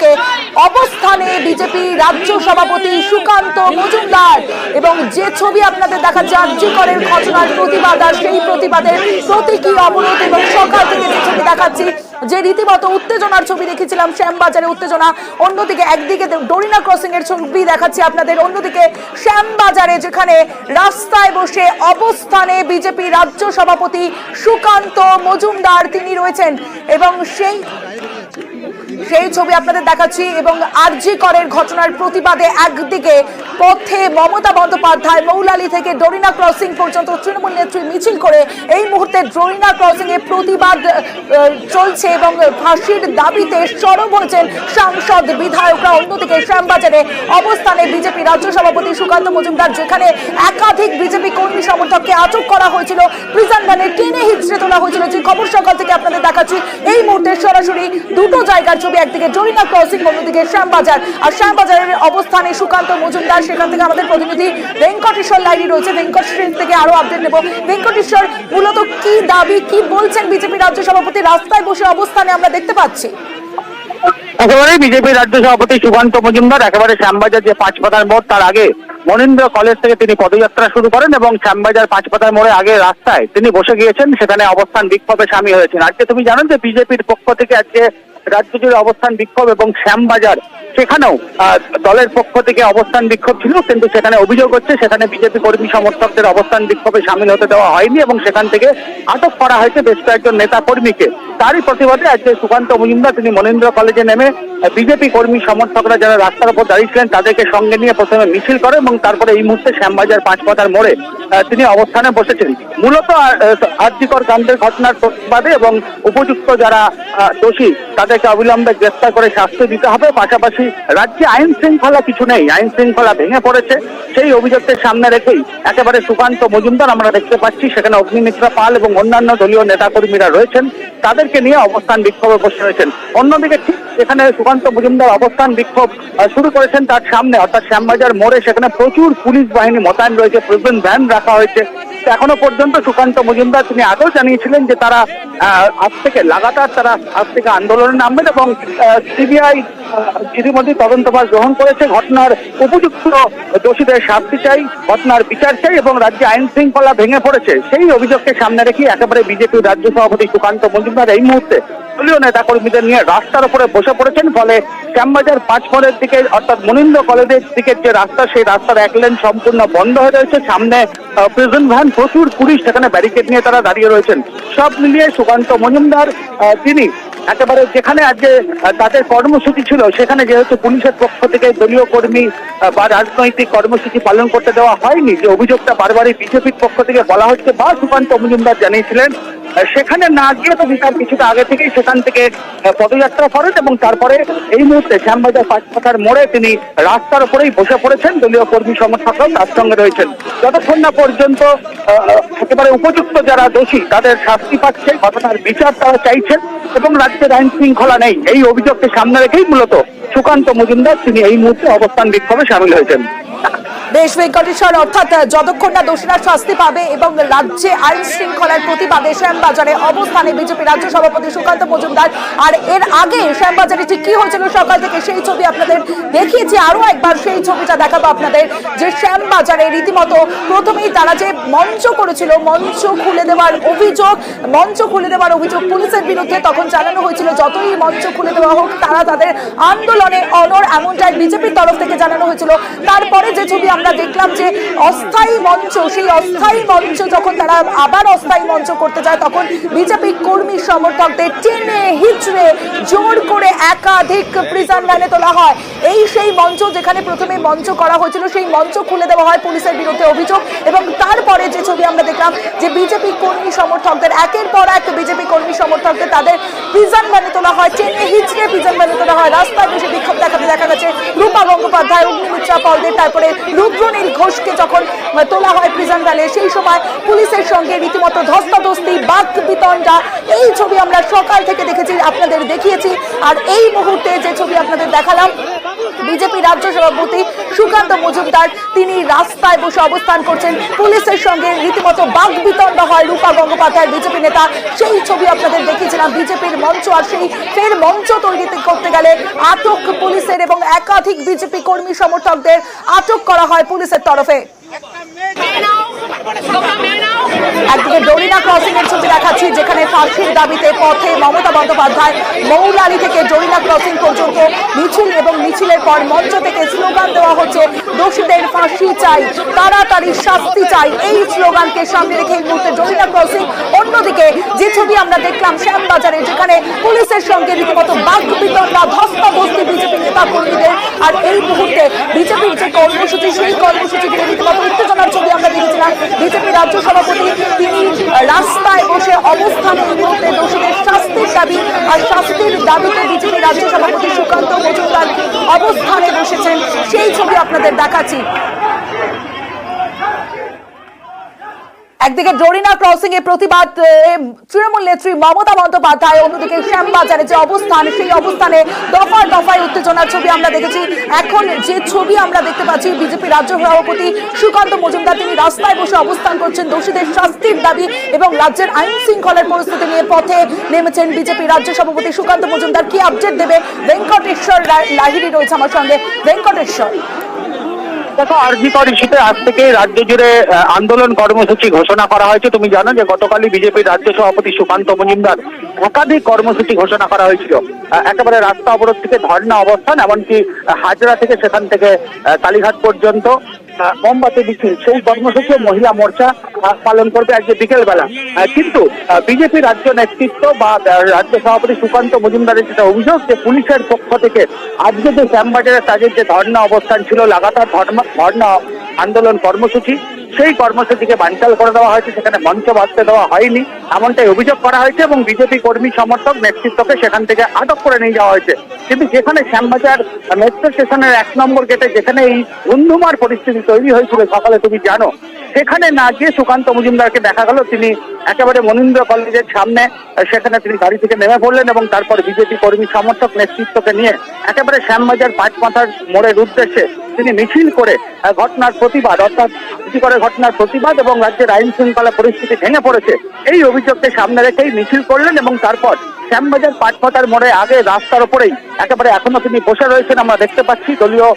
অন্যদিকে অবস্থানে বিজেপি রাজ্য সভাপতি সুকান্ত মজুমদার। এবং যে ছবি আপনাদের দেখাচ্ছে আরজি করের ঘটনার প্রতিবাদ, আর সেই প্রতিবাদের প্রতীকী অবরোধ, এবং সকাল থেকে যে ছবি দেখাচ্ছি যে রীতিমতো উত্তেজনার ছবি দেখেছিলাম, শ্যামবাজারে উত্তেজনা, অন্যদিকে একদিকে ডোরিনা ক্রসিং এর ছবি দেখাচ্ছি আপনাদের, অন্যদিকে শ্যামবাজারে যেখানে রাস্তায় বসে অবস্থানে বিজেপি রাজ্য সভাপতি সুকান্ত মজুমদার তিনি রয়েছেন। এবং সেই ছবি আপনাদের দেখাচ্ছি। এবং আরজি করের ঘটনার প্রতিবাদে একদিকে পথে মমতা বন্দ্যোপাধ্যায় মৌলালি থেকে ডোরিনা ক্রসিং পর্যন্ত তৃণমূল নেত্রী মিছিল করে এই মুহূর্তে ডোরিনা ক্রসিং এ প্রতিবাদ চলছে এবং ফাঁসির দাবিতে সরব হয়েছেন সাংসদ বিধায়করা। অন্যদিকে শ্যামবাজারে অবস্থানে বিজেপি রাজ্য সভাপতি সুকান্ত মজুমদার, যেখানে একাধিক বিজেপি কর্মী সমর্থককে আটক করা হয়েছিল, প্রিজন ভ্যানে টেনে হিচড়ে তোলা হয়েছিল, যে খবর সকাল থেকে আপনাদের দেখাচ্ছি। এই মুহূর্তে সরাসরি দুটো জায়গার ছবি, একদিকে ডোরিনা ক্রসিং, অন্যদিকে শ্যামবাজার। আর শ্যামবাজারের অবস্থানে সুকান্ত মজুমদার, সেখান থেকে আমাদের প্রতিনিধি ভেঙ্কটেশ্বর লাইনি রয়েছে, ভেঙ্কটেশ্বর থেকে আরো আপডেট নেব। ভেঙ্কটেশ্বর, মূলত কি দাবি, কি বলছেন বিজেপি রাজ্য সভাপতি? রাস্তায় বসে অবস্থানে আমরা দেখতে পাচ্ছি। একেবারে বিজেপি রাজ্য সভাপতি সুকান্ত মজুমদার একেবারে শ্যামবাজার যে পাঁচপাতার মোড়, তার আগে মনীন্দ্র কলেজ থেকে তিনি পদযাত্রা শুরু করেন এবং শ্যামবাজার পাঁচপাতার মোড়ে আগে রাস্তায় তিনি বসে গিয়েছেন, সেখানে অবস্থান বিক্ষোভে সামিল হয়েছেন। আজকে তুমি জানো যে বিজেপির পক্ষ থেকে আজকে রাজ্য জুড়ে অবস্থান বিক্ষোভ, এবং শ্যামবাজার সেখানেও দলের পক্ষ থেকে অবস্থান বিক্ষোভ ছিল, কিন্তু সেখানে অভিযোগ হচ্ছে সেখানে বিজেপি কর্মী সমর্থকদের অবস্থান বিক্ষোভে সামিল হতে দেওয়া হয়নি এবং সেখান থেকে আটক করা হয়েছে বেশ কয়েকজন নেতা কর্মীকে। তারই প্রতিবাদে আজকে সুকান্ত মজুমদার তিনি মনীন্দ্র কলেজে নেমে বিজেপি কর্মী সমর্থকরা যারা রাস্তার উপর দাঁড়িয়েছিলেন তাদেরকে সঙ্গে নিয়ে প্রথমে মিছিল করে এবং তারপরে এই মুহূর্তে শ্যামবাজার পাঁচপাতার মোড়ে তিনি অবস্থানে বসেছেন। মূলত আরজিকর কাণ্ডের ঘটনার প্রতিবাদে এবং উপযুক্ত যারা দোষী তাদেরকে অবিলম্বে গ্রেফতার করে শাস্তি দিতে হবে। পাশাপাশি রাজ্যে আইন শৃঙ্খলা কিছু নেই, আইন শৃঙ্খলা ভেঙে পড়েছে, সেই অভিযোগকে সামনে রেখেই একেবারে সুকান্ত মজুমদার আমরা দেখতে পাচ্ছি সেখানে অগ্নিমিত্রা পাল এবং অন্যান্য দলীয় নেতাকর্মীরা রয়েছেন, তাদেরকে নিয়ে অবস্থান বিক্ষোভে বসে রয়েছেন। অন্যদিকে ঠিক এখানে সুকান্ত মজুমদার অবস্থান বিক্ষোভ শুরু করেছেন তার সামনে অর্থাৎ শ্যামবাজার মোড়ে সেখানে প্রচুর পুলিশ বাহিনী মোতায়েন রয়েছে, প্রিজন ভ্যান রাখা হয়েছে। এখনো পর্যন্ত সুকান্ত মজুমদার তিনি আগেও জানিয়েছিলেন যে তারা আজ থেকে লাগাতার আজ থেকে আন্দোলনে নামবেন এবং সিবিআই ইতিমধ্যে তদন্তভার গ্রহণ করেছে। ঘটনার উপযুক্ত দোষীদের শাস্তি চাই, ঘটনার বিচার চাই এবং রাজ্যে আইন শৃঙ্খলা ভেঙে পড়েছে সেই অভিযোগকে সামনে রেখে একেবারে বিজেপির রাজ্য সভাপতি সুকান্ত মজুমদার এই মুহূর্তে দলীয় নেতাকর্মীদের নিয়ে রাস্তার উপরে বসে পড়েছেন। ফলে শ্যামবাজার পাঁচমোড়ের দিকে অর্থাৎ মনীন্দ্র কলেজের দিকে যে রাস্তা, সেই রাস্তার এক লেন সম্পূর্ণ বন্ধ হয়ে রয়েছে, সামনে প্রিজন ভ্যান, প্রচুর পুলিশ সেখানে ব্যারিকেড নিয়ে তারা দাঁড়িয়ে রয়েছেন। সব মিলিয়ে সুকান্ত মজুমদার তিনি একেবারে যেখানে আজকে তাদের কর্মসূচি ছিল সেখানে যেহেতু পুলিশের পক্ষ থেকে দলীয় কর্মী বা রাজনৈতিক কর্মসূচি পালন করতে দেওয়া হয়নি, যে অভিযোগটা বারবারই বিজেপির পক্ষ থেকে বলা হচ্ছে বা সুকান্ত মজুমদার জানিয়েছিলেন, সেখানে না গিয়ে তো তার কিছুটা আগে থেকেই সেখান থেকে পদযাত্রা করেন এবং তারপরে এই মুহূর্তে শ্যামবাজার পাঁচপাতার মোড়ে তিনি রাস্তার উপরেই বসে পড়েছেন, দলীয় কর্মী সমর্থকরাও তার সঙ্গে রয়েছেন। যতক্ষণ না পর্যন্ত একেবারে উপযুক্ত যারা দোষী তাদের শাস্তি পাচ্ছে, ঘটনার বিচার তারা চাইছেন এবং রাজ্যের আইন শৃঙ্খলা নেই, এই অভিযোগকে সামনে রেখেই মূলত সুকান্ত মজুমদার তিনি এই মুহূর্তে অবস্থান বিক্ষোভে সামিল হয়েছেন। বেশ ভেঙ্কটেশ্বর, অর্থাৎ যতক্ষণ না দোষীরা শাস্তি পাবে এবং রাজ্যে আইন শৃঙ্খলার প্রতিবাদে শ্যামবাজারে অবস্থানে বিজেপি রাজ্য সভাপতি সুকান্ত মজুমদার। আর এর আগে শ্যামবাজারে ঠিক কি হয়েছিল সকাল থেকে সেই ছবি আপনাদের দেখিয়েছি, আরো একবার সেই ছবিটা দেখাবো আপনাদের, যে শ্যামবাজারে রীতিমতো প্রথমেই তারা যে মঞ্চ করেছিল, মঞ্চ খুলে দেওয়ার অভিযোগ পুলিশের বিরুদ্ধে, তখন জানানো হয়েছিল যতই মঞ্চ খুলে দেওয়া হোক তারা তাদের আন্দোলনে অনড়, এমনটাই বিজেপির তরফ থেকে জানানো হয়েছিল। তারপরে যে ছবি আমরা দেখলাম যে অস্থায়ী মঞ্চ, সেই অস্থায়ী মঞ্চ যখন তারা আবার অস্থায়ী মঞ্চ করতে যায় তখন বিজেপি কর্মী সমর্থকদের টেনে হিচড়ে জোর করে একাধিক প্রিজন ভ্যানে তোলা হয়। এই সেই মঞ্চ যেখানে প্রথমে মঞ্চ করা হয়েছিল, সেই মঞ্চ খুলে দেওয়া হয় পুলিশের বিরুদ্ধে অভিযোগ। এবং তারপরে যে ছবি আমরা দেখলাম যে বিজেপি কর্মী সমর্থকদের একের পর এক বিজেপি কর্মী সমর্থকদের তাদের প্রিজন ভ্যানে তোলা হয়, টেনে হিচড়ে প্রিজন ভ্যানে তোলা হয়। রাস্তায় বসে বিক্ষোভ দেখাতে দেখা গেছে রূপা গঙ্গোপাধ্যায়, অগ্নিমিত্রা পালদের, তারপরে রুদ্রনীল ঘোষকে যখন তোলা হয় প্রিজন ভ্যানে, সেই সময় পুলিশের সঙ্গে রীতিমতো ধস্তাধস্তি, বাক বিতণ্ডা, এই ছবি আমরা সকাল থেকে দেখেছি, আপনাদের দেখিয়েছি। আর এই মুহূর্তে যে ছবি আপনাদের দেখালাম, বিজেপি রাজ্য সভাপতি সুকান্ত মজুমদার তিনি রাস্তায় বসে অবস্থান করছেন, পুলিশের সঙ্গে রীতিমতো বাক বিতণ্ড হয় রূপা গঙ্গোপাধ্যায় বিজেপি নেতা, সেই ছবি আপনাদের দেখিয়েছিলাম। বিজেপির মঞ্চ, আর সেই ফের মঞ্চ তৈরি করতে গেলে আটক পুলিশের এবং একাধিক বিজেপি কর্মী সমর্থকদের আটক করা হয় পুলিশের তরফে। একদিকে ডোরিনা ক্রসিং এর ছবি দেখাচ্ছি, যেখানে ফাঁসির দাবিতে পথে মমতা বন্দ্যোপাধ্যায় মৌলালি থেকে ডোরিনা ক্রসিং পর্যন্ত মিছিল, এবং মিছিলের পর মঞ্চ থেকে স্লোগান দেওয়া হচ্ছে দোষীদের ফাঁসি চাই, তাড়াতাড়ি শাস্তি চাই, এই স্লোগানকে সামনে রেখে এই মুহূর্তে ডোরিনা ক্রসিং। অন্যদিকে যে ছবি আমরা দেখলাম শ্যামবাজারে, যেখানে পুলিশের সঙ্গে রীতিমতো বাক বিতণ্ডা, ধস্তাধস্তি বিজেপি নেতা কর্মীদের। আর এই মুহূর্তে বিজেপির যে কর্মসূচি, সেই কর্মসূচিতে রীতিমতো উত্তেজনার ছবি আমরা দেখেছিলাম। বিজেপি রাজ্য সভাপতি তিনি রাস্তায় বসে অবস্থান, এই মুহূর্তে দোষীদের শাস্তির দাবি, আর শাস্তির দাবিতে বিজেপি রাজ্য সভাপতি সুকান্ত মজুমদার অবস্থানে বসেছেন, সেই ছবি আপনাদের দেখাচ্ছি। একদিকে ডোরিনা ক্রসিং এর প্রতিবাদ তৃণমূল নেত্রী মমতা বন্দ্যোপাধ্যায়, অন্যদিকে শ্যামবাজারে যে অবস্থান, সেই অবস্থানে দফায় দফায় উত্তেজনার ছবি আমরা দেখেছি। এখন যে ছবি আমরা দেখতে পাচ্ছি, বিজেপি রাজ্য সভাপতি সুকান্ত মজুমদার তিনি রাস্তায় বসে অবস্থান করছেন, দোষীদের শাস্তির দাবি এবং রাজ্যের আইন শৃঙ্খলার পরিস্থিতি নিয়ে পথে নেমেছেন বিজেপি রাজ্য সভাপতি সুকান্ত মজুমদার। কি আপডেট দেবে ভেঙ্কটেশ্বর লাহিড়ী রয়েছে আমার সঙ্গে। ভেঙ্কটেশ্বর, দেখো, আরজিকর ইস্যুতে আজ থেকে রাজ্য জুড়ে আন্দোলন কর্মসূচি ঘোষণা করা হয়েছে। তুমি জানো যে গতকালই বিজেপির রাজ্য সভাপতি সুকান্ত মজুমদার একাধিক কর্মসূচি ঘোষণা করা হয়েছিল। একেবারে রাস্তা অবরোধ থেকে ধর্ণা অবস্থান, এমনকি হাজরা থেকে সেখান থেকে কালীঘাট পর্যন্ত মোমবাতি মিছিল, সেই কর্মসূচি মহিলা মোর্চা পালন করবে আজকে বিকেল বেলা। কিন্তু বিজেপি রাজ্য নেতৃত্ব বা রাজ্য সভাপতি সুকান্ত মজুমদারের যেটা অভিযোগ, যে পুলিশের পক্ষ থেকে আজকে যে শ্যামবাজারে তাদের যে ধর্ণা অবস্থান ছিল, লাগাতার ধর্ণা আন্দোলন কর্মসূচি, সেই কর্মসূচিকে বানচাল করে দেওয়া হয়েছে, সেখানে মঞ্চ বাঁধতে দেওয়া হয়নি, এমনটাই অভিযোগ করা হয়েছে এবং বিজেপি কর্মী সমর্থক নেতৃত্বকে সেখান থেকে আটক করে নিয়ে যাওয়া হয়েছে। কিন্তু যেখানে শ্যামবাজার মেট্রো স্টেশনের 1 নম্বর গেটে যেখানে এই ধুন্ধুমার পরিস্থিতি তৈরি হয়েছিল সকালে, তুমি জানো, সেখানে না গিয়ে সুকান্ত মজুমদারকে দেখা গেল তিনি একেবারে মনীন্দ্র কলেজের সামনে, সেখানে তিনি গাড়ি থেকে নেমে পড়লেন এবং তারপর বিজেপি কর্মী সমর্থক নেতৃত্বকে নিয়ে একেবারে শ্যামবাজার 5 মাথার মোড়ের উদ্দেশ্যে তিনি মিছিল করে ঘটনার প্রতিবাদ, অর্থাৎ করে ঘটনার প্রতিবাদ এবং রাজ্যের আইন শৃঙ্খলা পরিস্থিতি ভেঙে পড়েছে এই অভিযোগকে সামনে রেখেই মিছিল করলেন এবং তারপর শ্যামবাজার 5 মাথার মোড়ে আগে রাস্তার উপরেই একেবারে এখনো তিনি বসে রয়েছেন, আমরা দেখতে পাচ্ছি। দলীয়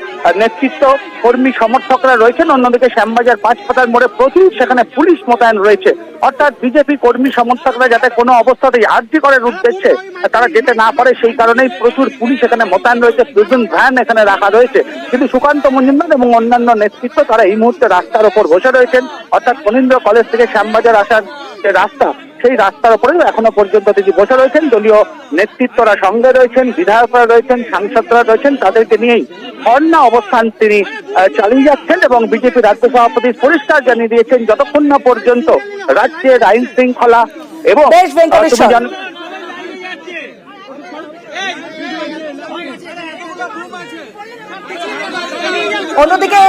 নেতৃত্ব, কর্মী সমর্থকরা রয়েছেন। অন্যদিকে শ্যামবাজার 5 মাথার মোড়ে প্রচুর সেখানে পুলিশ মোতায়েন রয়েছে, অর্থাৎ বিজেপি কর্মী সমর্থকরা যাতে কোনো অবস্থাতেই আরজিকরের উদ্দেশ্যে তারা যেতে না পারে, সেই কারণেই প্রচুর পুলিশ এখানে মোতায়েন রয়েছে, দুজন ভ্যান এখানে রাখা রয়েছে। কিন্তু সুকান্ত মজুমদার এবং অন্যান্য নেতৃত্ব তারা এই মুহূর্তে রাস্তার উপর বসে রয়েছেন, অর্থাৎ মনীন্দ্র কলেজ থেকে শ্যামবাজার আসার যে রাস্তা, সেই রাস্তার উপরেও এখনো পর্যন্ত তিনি বসে রয়েছেন। দলীয় নেতৃত্বরা সঙ্গে রয়েছেন, বিধায়করা রয়েছেন, সাংসদরা রয়েছেন, তাদেরকে নিয়েই ধর্ণা অবস্থান তিনি চালিয়ে যাচ্ছেন এবং বিজেপি রাজ্য সভাপতি পরিষ্কার জানিয়ে দিয়েছেন যতক্ষণ না পর্যন্ত রাজ্যের আইন শৃঙ্খলা এবং অন্যদিকে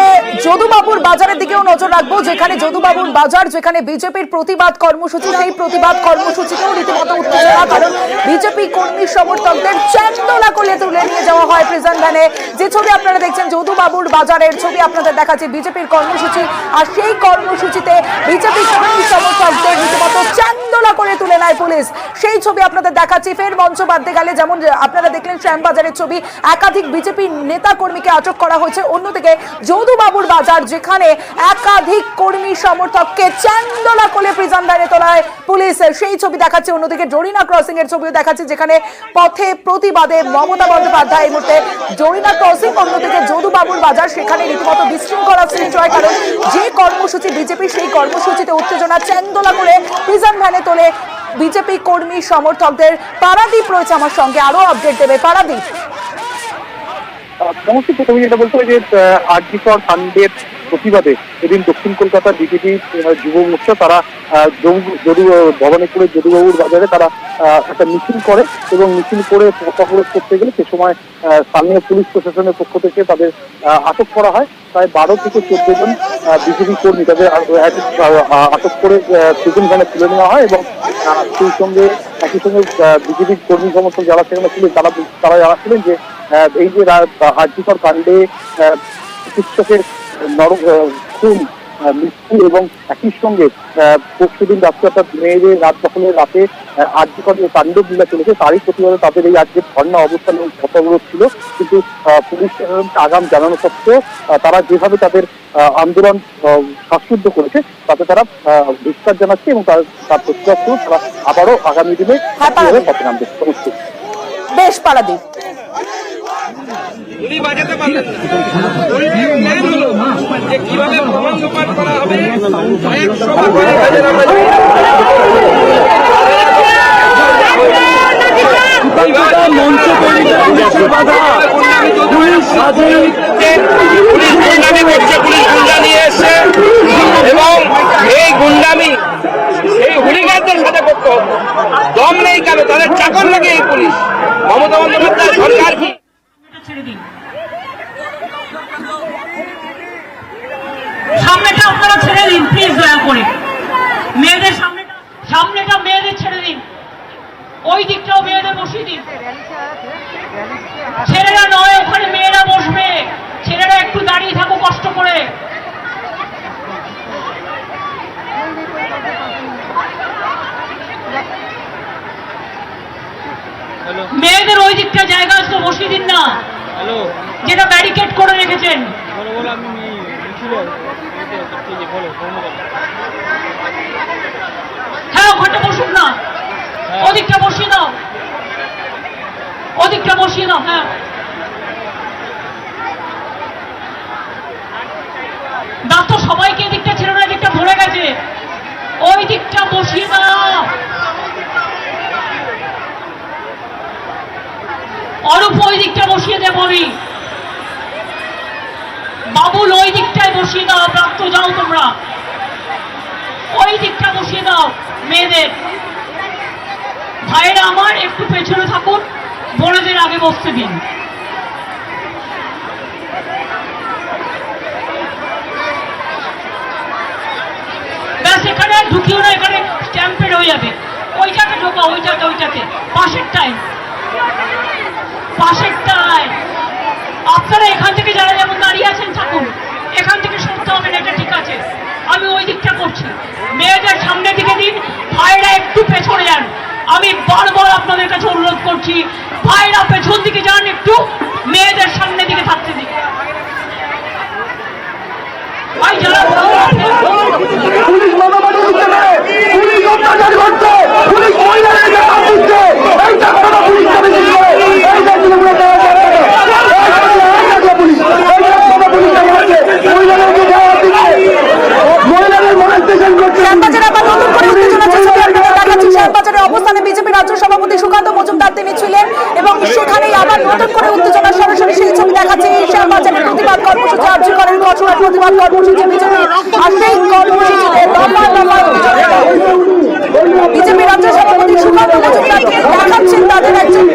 যদুবাবুর বাজারের দিকেও নজর রাখবো, যেখানে যদুবাবুর বাজার, যেখানে বিজেপির প্রতিবাদ কর্মসূচি, সেই প্রতিবাদ কর্মসূচিতেও রীতিমতো উত্তেজনা, কারণ বিজেপি কর্মী সমর্থকদের চ্যাংদোলা করে তুলে নিয়ে যাওয়া হয় প্রিজন ভ্যানে। যে ছবি আপনারা দেখছেন যদুবাবুর বাজারের ছবি আপনাদের দেখাচ্ছে, বিজেপির কর্মসূচি, আর সেই কর্মসূচিতে বিজেপি কর্মী সমর্থকদের রীতিমতো চ্যাংদোলা করে তুলে নেয় পুলিশ, সেই ছবি আপনাদের দেখাচ্ছি। ফের মঞ্চ বাঁধতে গেলে যেমন আপনারা দেখলেন শ্যামবাজারের ছবি, একাধিক বিজেপি নেতা কর্মীকে আটক করা হয়েছে। অন্যদিকে যদুবাবুর বাজার, যেখানে একাধিক কর্মী সমর্থককে চ্যাংদোলা করে প্রিজন ভ্যানে তোলায় পুলিশ, সেই ছবি দেখাচ্ছে। অন্যদিকে ডোরিনা ক্রসিং এর ছবিও দেখাচ্ছে, যেখানে পথে প্রতিবাদে মমতা বন্দ্যোপাধ্যায় এই মুহূর্তে ডোরিনা ক্রসিং, অন্যদিকে যদুবাবুর বাজার, সেখানে রীতিমতো বিশৃঙ্খলা সৃষ্টি হয়, কারণ যে কর্মসূচি বিজেপি, সেই কর্মসূচিতে উত্তেজনা, চ্যাংদোলা করে প্রিজন ভ্যানে তোলে বিজেপি কর্মী সমর্থকদের। পারাদীপ রয়েছে আমার সঙ্গে, আরো আপডেট দেবে পারাদীপ। সমস্ত তুমি যেটা বলছো যে আরজিকর কাণ্ডের প্রতিবাদে এদিন দক্ষিণ কলকাতার বিজেপি যুব মোর্চা তারা ভবানীপুরের যদুবাবুর বাজারে তারা একটা মিছিল করে এবং মিছিল করে পথ অবরোধ করতে গেলে সে সময় স্থানীয় পুলিশ প্রশাসনের পক্ষ থেকে তাদের আটক করা হয়। প্রায় 12 থেকে 14 জন বিজেপি কর্মী তাদের আটক করে সেগুন ভ্যানে তুলে নেওয়া হয় এবং সেই সঙ্গে একই সঙ্গে বিজেপির কর্মী সমর্থক যারা সেখানে ছিলেন তারা জানাচ্ছিলেন যে এই যে আরজিকর কাণ্ডে চিকিৎসকের খুন মৃত্যু এবং একই সঙ্গে পরশুদিন রাত্রে অর্থাৎ মেয়েদের রাত দখলের রাতে আরজিকর যে তাণ্ডব লীলা চলেছে তারই প্রতিবাদে তাদের এই আজকের ধর্ণা অবস্থান এবং পথ অবরোধ ছিল। কিন্তু পুলিশ আগাম জানানো সত্ত্বেও তারা যেভাবে তাদের আন্দোলন শ্বাসরুদ্ধ করেছে তাতে তারা ধিক্কার জানাচ্ছে এবং তার প্রতিবাদ করে তারা আবারও আগামী দিনে পথে নামবে। বেশ পারাদীপ বাজাতে পারলেন না কিভাবে ভঙ্গপাত করা হবে মঞ্চ তৈরি পুলিশ গুন্ডামি করছে, পুলিশ গুন্ডা নিয়ে এসছে এবং এই গুন্ডামি এই হুলিগানদের সাথে করতে দম নেই কেন, তাদের চাকর লাগে এই পুলিশ। মমতা বন্দ্যোপাধ্যায় সরকার কি সামনেটা আপনারা ছেড়ে দিন প্লিজ, দয়া করে মেয়েদের সামনেটা মেয়েদের ছেড়ে দিন, ওই দিকটাও মেয়েদের বসিয়ে দিন। ছেলেরা নয়, ওখানে মেয়েরা বসবে, ছেলেরা একটু দাঁড়িয়ে থাকো কষ্ট করে। মেয়েদের ওই দিকটা জায়গা আছে তো বসিয়ে দিন না, যেটা ব্যারিকেড করে রেখেছেন। হ্যাঁ ওখানটা বসুন না, ওদিকটা বসিয়ে দাও, ওদিকটা বসিয়ে দাও। হ্যাঁ দাও তো সবাইকে, এদিকটা ছিল না, এদিকটা ভরে গেছে, ওই দিকটা বসিয়ে দাও। অরূপ ওই দিকটা বসিয়ে দেব আমি, বাবুল ওই দিকটায় বসিয়ে দাও, প্রাপ্ত যাও তোমরা ওই দিকটা বসিয়ে দাও। মেয়েদের ভাইয়েরা আমার একটু পেছনে থাকুন, বোনেদের আগে বসতে দিন। ব্যাস এখানে আর ঢুকিও না, এখানে স্ট্যাম্পেড হয়ে যাবে। ওইটাকে ঢোকা, ওইটাতে পাশেরটায় আপনারা এখান থেকে যারা যেমন দাঁড়িয়ে আছেন থাকুন, এখান থেকে সরতে হবে না, এটা ঠিক আছে। আমি ওই দিকটা করছি, মেয়েদের সামনের দিকে দিন, ভাইরা একটু পেছনে যান। আমি বারবার আপনাদের কাছে অনুরোধ করছি, ভাইরা পেছন দিকে যান, একটু মেয়েদের সামনের দিকে থাকতে দিন। ভাই যারা অবস্থানে বিজেপি রাজ্য সভাপতি সুকান্ত মজুমদার তিনি ছিলেন এবং সেখানেই আবার নতুন করে উত্তেজনা সরাসরি সেই ছবি দেখাচ্ছে। শ্যামবাজারের প্রতিবাদ কর্মসূচি, আর্যিকরের ঘটনার প্রতিবাদ কর্মসূচি বিজেপি, আর সেই কর্মসূচিতে বিজেপি রাজ্য সভাপতি সুকান্ত মজুমদার তিনি দেখাচ্ছেন তাদের একজন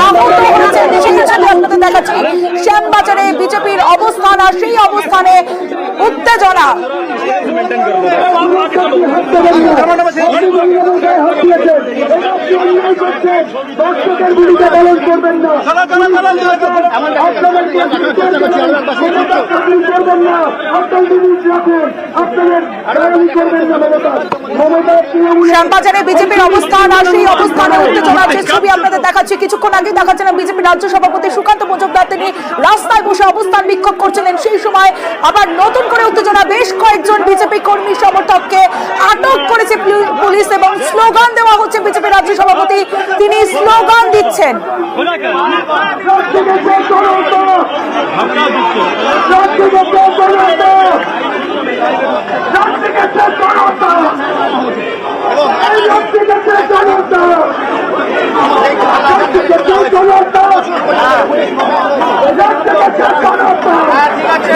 আহত হয়েছেন, সেই ছবি আপনাদের দেখাচ্ছি। শ্যামবাজারে বিজেপির অবস্থান, আর সেই অবস্থানে উত্তেজনা। শ্যামবাজারে বিজেপির অবস্থান, আর সেই অবস্থানে উত্তেজনা, যে ছবি আপনাদের দেখাচ্ছি। কিছুক্ষণ আগে দেখাচ্ছেন বিজেপি রাজ্য সভাপতি সুকান্ত মজুমদার তিনি রাস্তায় বসে অবস্থান বিক্ষোভ করছিলেন, সেই সময় আবার নতুন করে উত্তেজনা। বেশ কয়েকজন বিজেপি কর্মী সমর্থককে আটক করেছে পুলিশ এবং স্লোগান দেওয়া হচ্ছে। বিজেপি রাজ্য সভাপতি তিনি স্লোগান দিচ্ছেন।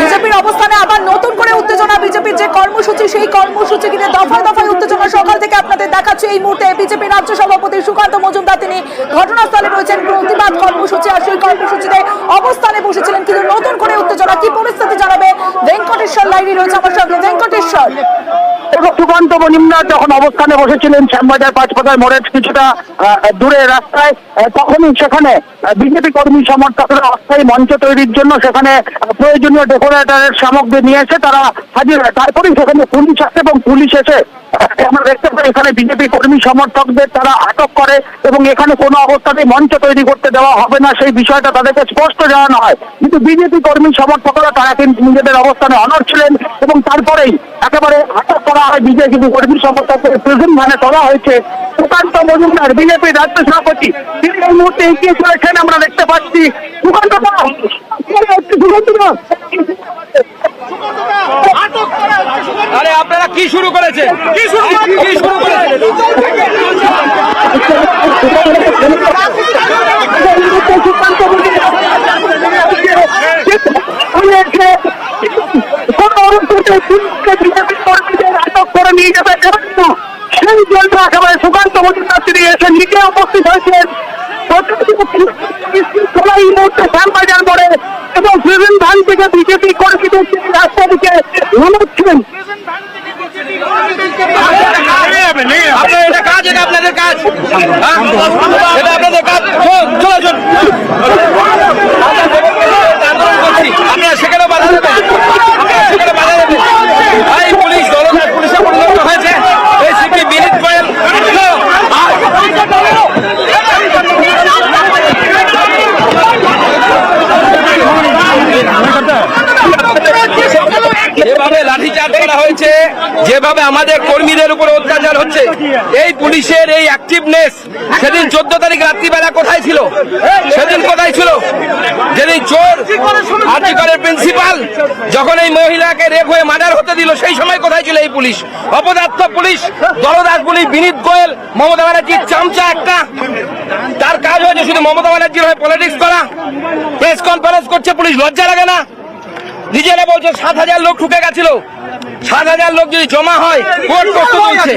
বিজেপির অবস্থানে আবার নতুন উত্তেজনা, বিজেপির যে কর্মসূচি সেই কর্মসূচি ঘিরে দফায় দফায় উত্তেজনা সকাল থেকে আপনাদের দেখাচ্ছে। এই মুহূর্তে বিজেপি রাজ্য সভাপতি সুকান্ত মজুমদার তিনি ঘটনাস্থলে রয়েছেন, প্রতিবাদ কর্মসূচি আর সেই কর্মসূচিতে অবস্থানে বসেছিলেন, কিন্তু নতুন করে উত্তেজনা। কি পরিস্থিতি জানাবে ভেঙ্কটেশ্বর লাইরি রয়েছে আমার সঙ্গে। ভেঙ্কটেশ্বর, সুকান্ত মজুমদার যখন অবস্থানে বসেছিলেন শ্যামবাজার পাঁচপাতার মোড়ের কিছুটা দূরে রাস্তায়, তখনই সেখানে বিজেপি কর্মী সমর্থকরা অস্থায়ী মঞ্চ তৈরির জন্য সেখানে প্রয়োজনীয় ডেকোরেটরের সামগ্রী নিয়ে এসে তারা হাজির হয়। তারপরেই সেখানে পুলিশ আসে এবং পুলিশ এসে আমরা দেখতে পাই এখানে বিজেপি কর্মী সমর্থকদের তারা আটক করে এবং এখানে কোনো অবস্থাতেই মঞ্চ তৈরি করতে দেওয়া হবে না সেই বিষয়টা তাদেরকে স্পষ্ট জানানো হয়। কিন্তু বিজেপি কর্মী সমর্থকরা তারা কিন্তু নিজেদের অবস্থানে অনড় ছিলেন এবং তারপরেই একেবারে আটক করা হয় বিজেপি কর্মী সমর্থকদের। প্রেজেন্ট ভ্যানে তোলা হয়েছে সুকান্ত মজুমদার বিজেপি রাজ্য সভাপতি, তিনি এই মুহূর্তে এগিয়ে চলেছেন আমরা দেখতে পাচ্ছি। সুকান্ত আরে আপনারা কি শুরু করেছেন? কি শুরু করেছেন? আটক করে নিয়ে যাবে সেই জন্য একেবারে সুকান্ত মজুমদার তিনি এসে নিজে উপস্থিত হয়েছেন এই মুহূর্তে শ্যামবাজার মোড়ে এবং প্রেজেন্ট ভ্যান থেকে বিজেপি কর্মীদের রাস্তা দিকে নামাচ্ছেন। এটা কাজ, এটা আপনাদের কাজ, এটা আপনাদের কাজ। চলো আপনারা সেখানে বাধা দেবেন, সেখানে বাধা দেবেন। এই পুলিশ দলদাস পুলিশে পরিণত হয়েছে। এই সিপি বিনীত গোয়েল যেভাবে লাঠিচার্জ করা হয়েছে, যেভাবে আমাদের কর্মীদের উপর অত্যাচার হচ্ছে, এই পুলিশের এই অ্যাক্টিভনেস সেদিন 14 তারিখ রাত্রিবেলা কোথায় ছিল? সেদিন কোথায় ছিল? যেদিন চোর আরজিকরের প্রিন্সিপাল যখন এই মহিলাকে রেপ হয়ে মার্ডার হতে দিল, সেই সময় কোথায় ছিল এই পুলিশ? অপদার্থ পুলিশ, দলদাস পুলিশ, বিনীত গোয়েল, মমতা ব্যানার্জির চামচা একটা। তার কাজ হয়েছে শুধু মমতা ব্যানার্জির হয়ে পলিটিক্স করা। প্রেস কনফারেন্স করছে পুলিশ, লজ্জা লাগে না? নিজেরা বলছে 7,000 লোক ঢুকে গেছিল। 7,000 লোক যদি জমা হয় কোর্ট করতে বলছে।